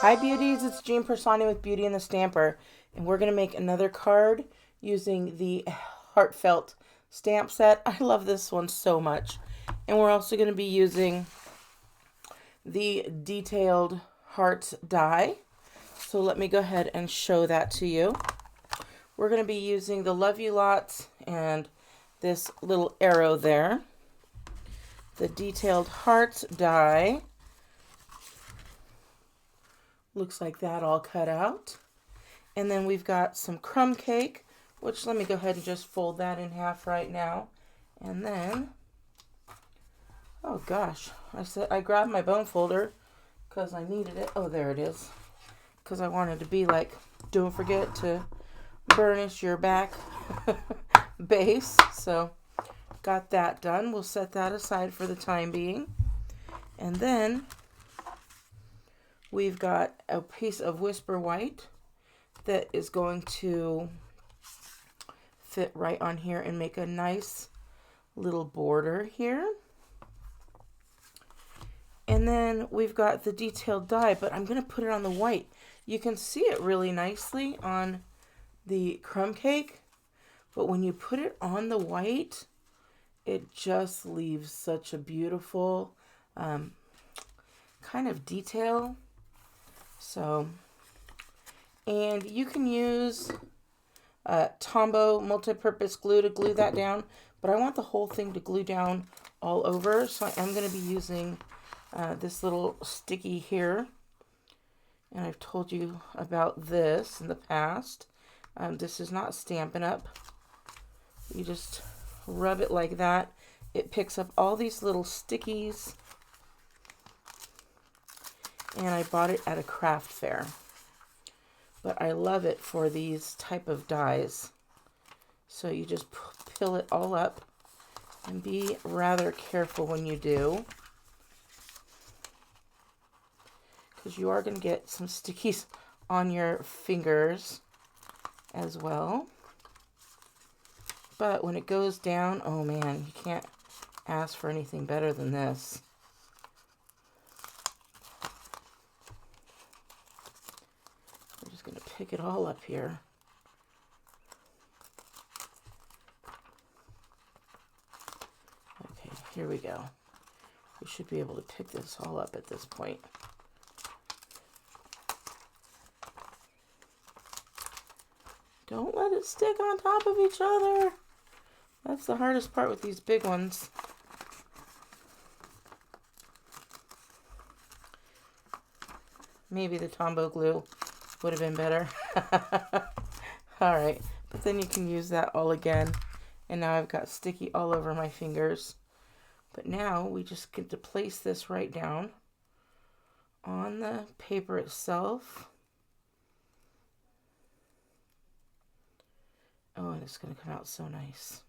Hi beauties, it's Jean Piersanti with Beauty and the Stamper, and we're going to make another card using the Heartfelt stamp set. I love this one so much. And we're also going to be using the Detailed Hearts die. So let me go ahead and show that to you. We're going to be using the Love You Lots and this little arrow there. The Detailed Hearts die. Looks like that all cut out. And then we've got some crumb cake, which let me go ahead and just fold that in half right now. And then, oh gosh, I grabbed my bone folder because I needed it. Oh, there it is. Because I wanted to be like, don't forget to burnish your back base. So got that done. We'll set that aside for the time being. And then we've got a piece of Whisper White that is going to fit right on here and make a nice little border here. And then we've got the detailed die, but I'm going to put it on the white. You can see it really nicely on the crumb cake, but when you put it on the white, it just leaves such a beautiful kind of detail. So, and you can use Tombow multi-purpose glue to glue that down, but I want the whole thing to glue down all over, so I am going to be using this little sticky here, and I've told you about this in the past. This is not Stampin' Up. You just rub it like that. It picks up all these little stickies, and I bought it at a craft fair. But I love it for these type of dies. So you just fill it all up and be rather careful when you do, because you are going to get some stickies on your fingers as well. But when it goes down, oh man, you can't ask for anything better than this. I'm just going to pick it all up here. Okay, here we go. We should be able to pick this all up at this point. Don't let it stick on top of each other. That's the hardest part with these big ones. Maybe the Tombow glue would have been better. Alright, but then you can use that all again. And now I've got sticky all over my fingers. But now we just get to place this right down on the paper itself. Oh, and it's going to come out so nice.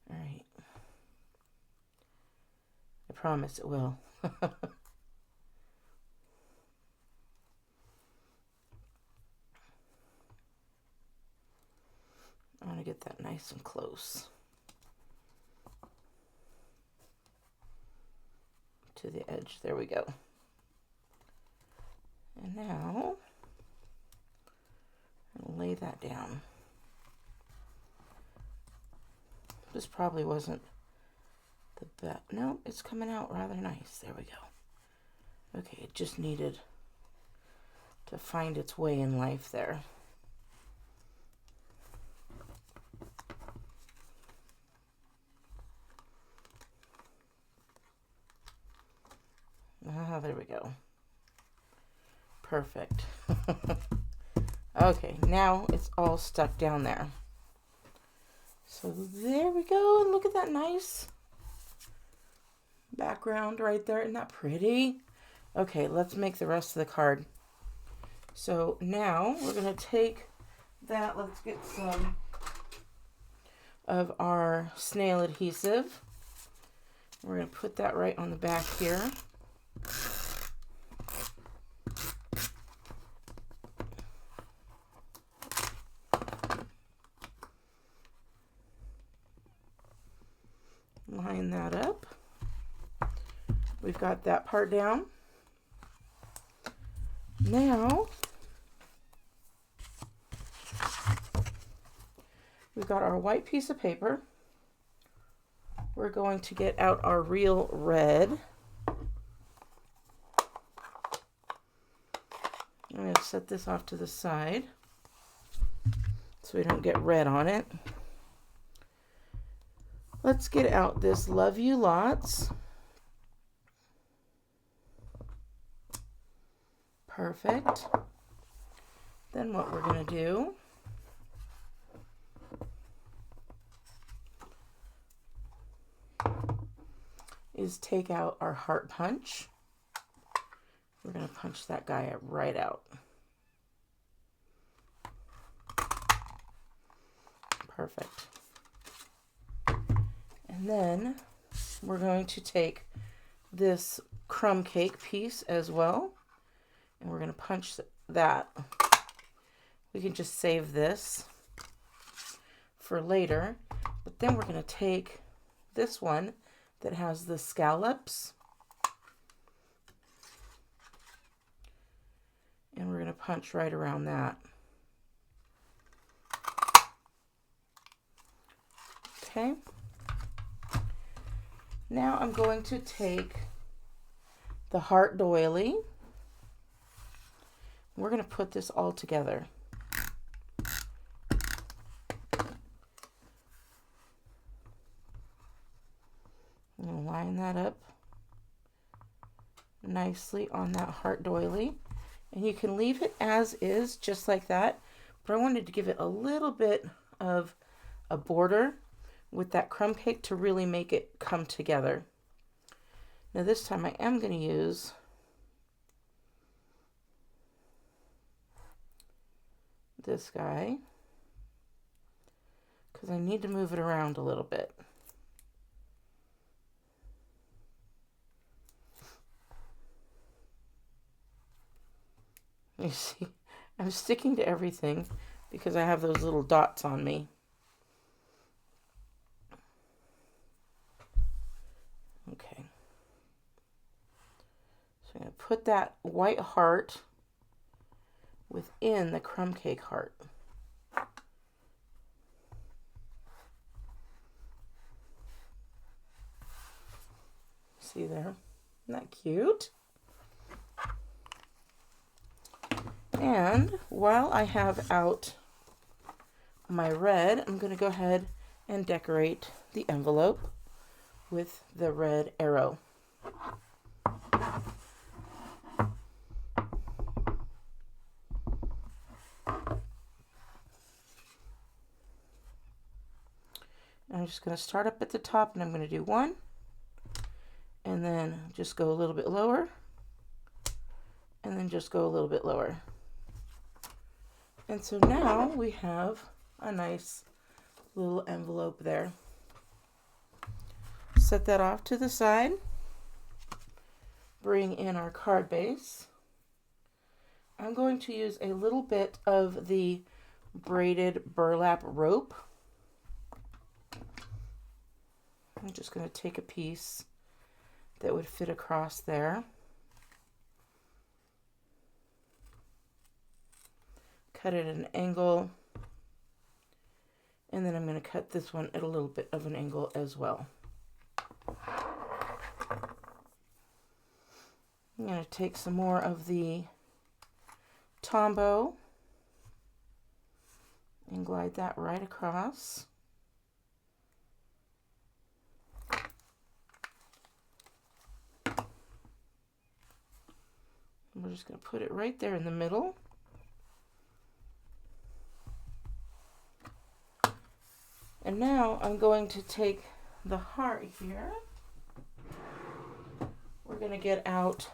Alright. I promise it will. I'm going to get that nice and close to the edge. There we go. And now I'll lay that down. This probably wasn't the best. No, it's coming out rather nice. There we go. Okay, it just needed to find its way in life there. Ah, there we go. Perfect. Okay, now it's all stuck down there. So there we go, and look at that nice background right there. Isn't that pretty? Okay, let's make the rest of the card. So now we're going to take that, let's get some of our snail adhesive. We're going to put that right on the back here. Line that up. We've got that part down. Now, we've got our white piece of paper. We're going to get out our real red. I'm going to set this off to the side so we don't get red on it. Let's get out this Love You Lots. Perfect. Then what we're going to do is take out our heart punch. We're going to punch that guy right out. Perfect. And then we're going to take this crumb cake piece as well, and we're going to punch that. We can just save this for later, but then we're going to take this one that has the scallops, and we're going to punch right around that. Okay. Now I'm going to take the heart doily. We're going to put this all together. I'm going to line that up nicely on that heart doily. And you can leave it as is, just like that. But I wanted to give it a little bit of a border with that crumb cake to really make it come together. Now this time I am going to use this guy because I need to move it around a little bit. You see, I'm sticking to everything because I have those little dots on me. Okay. So I'm going to put that white heart within the crumb cake heart. See there? Isn't that cute? And while I have out my red, I'm going to go ahead and decorate the envelope with the red arrow. I'm just going to start up at the top, and I'm going to do one, and then just go a little bit lower, and then just go a little bit lower. And so now we have a nice little envelope there. Set that off to the side. Bring in our card base. I'm going to use a little bit of the braided burlap rope. I'm just going to take a piece that would fit across there. Cut it at an angle, and then I'm going to cut this one at a little bit of an angle as well. I'm going to take some more of the Tombow and glide that right across. We're just going to put it right there in the middle. And now I'm going to take the heart here. We're going to get out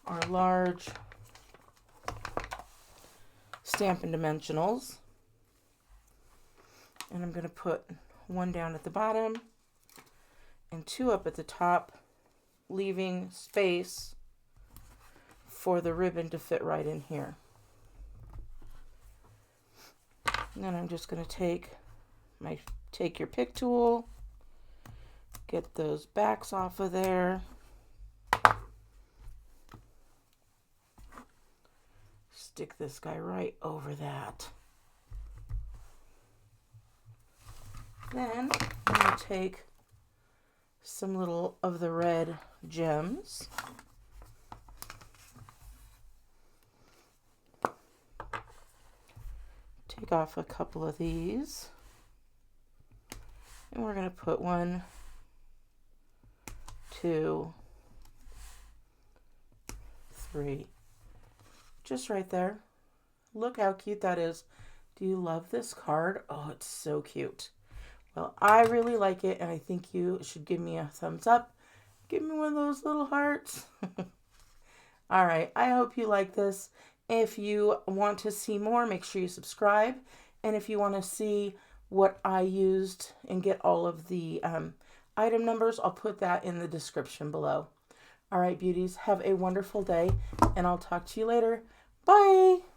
our large Stampin' Dimensionals. And I'm going to put one down at the bottom and two up at the top, leaving space for the ribbon to fit right in here. And then I'm just going to take your pick tool, Get those backs off of there. Stick this guy right over that. Then I'm going to take some little of the red gems. Take off a couple of these. And we're going to put 1, 2, 3. Just right there. Look how cute that is. Do you love this card? Oh, it's so cute. Well, I really like it, and I think you should give me a thumbs up. Give me one of those little hearts. All right, I hope you like this. If you want to see more, make sure you subscribe. And if you want to see what I used and get all of the item numbers, I'll put that in the description below. All right, beauties, have a wonderful day, and I'll talk to you later. Bye!